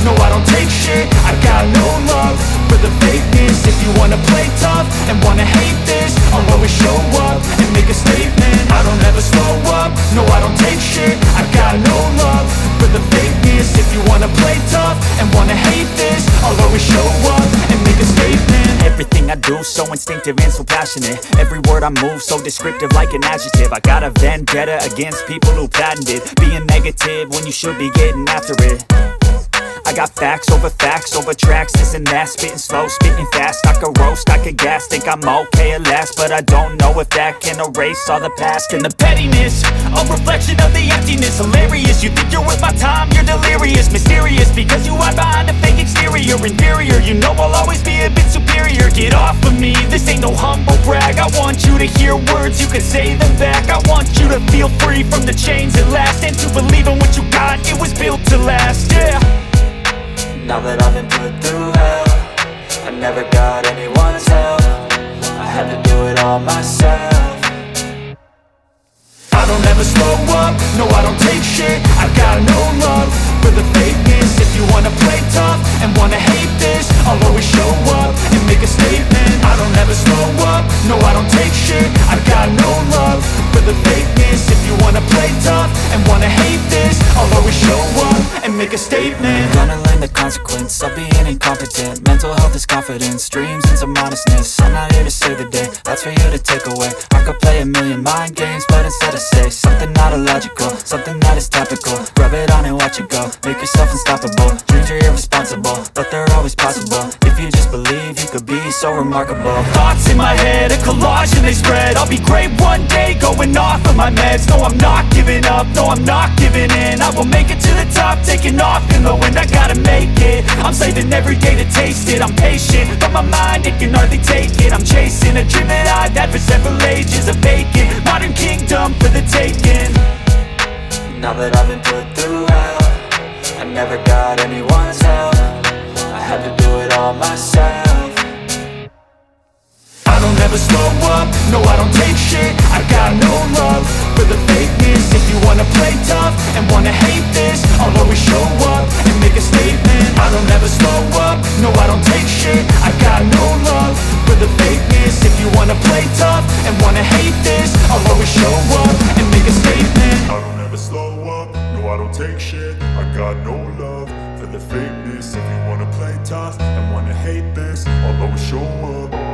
no I don't take shit. I got no love for the fakeness. If you wanna play tough and wanna hate this, I'll always show up and make a statement. I don't ever slow up, no I don't take shit. I got no love for the fakeness. If you wanna play tough and wanna hate this, I'll always show up and make a statement. Everything I do so instinctive and so passionate. Every word I move so descriptive like an adjective. I got a vendetta against people who patented being negative when you should be getting after it. I got facts over tracks, this and that. Spitting slow, spitting fast. I could roast, I could gas. Think I'm okay at last, but I don't know if that can erase all the past. And the pettiness, a reflection of the emptiness. Hilarious, you think you're worth my time, you're delirious. Mysterious, because you hide behind a fake exterior. Inferior, you know I'll always be a bit superior. Get off of me, this ain't no humble brag. I want you to hear words, you can say them back. I want you to feel free from the chains at last, and to believe in what you got, it was built to last, yeah. Now that I've been put through hell, I never got anyone's help. I had to do it all myself. I don't ever slow up, no I don't take shit. I got no love for the fakeness. If you wanna play tough and wanna hate this, I'll always show up and make a statement. I don't ever slow up, no I don't take shit. I got no love for the fakeness. If you wanna play tough and wanna hate this, I'll always show up and make a statement. Gonna learn the consequence of being incompetent. Mental health is confidence, dreams into modestness. I'm not here to save the day, that's for you to take away. I could play a million mind games, but instead I say something not illogical, something that is topical. Rub it on and watch it go, make yourself unstoppable. Dreams are irresponsible, but they're always possible. If you just believe, you could be so remarkable. Thoughts in my head, a collage and they spread. I'll be great one day, going off of my meds. No I'm not giving up, no I'm not giving in. I will make it to the top, taking off in the wind. I gotta make it, I'm saving every day to taste it. I'm patient, but my mind, it can hardly take it. I'm chasing a dream that I've had for several ages. A vacant, modern kingdom for the taking. Now that I've been put through hell, I never got anyone's help. I had to do it all myself. I don't ever slow up, no I don't take shit. I got no love for the fakeness. If you wanna play tough and wanna hate this, I'll always show up and make a statement. I don't ever slow up, no I don't take shit. I got no love for the fakeness. If you wanna play tough and wanna hate this, I'll always show up and make a statement. I don't ever slow up, no I don't take shit. I got no love for the fakeness. If you wanna play tough and wanna hate this, I'll always show up.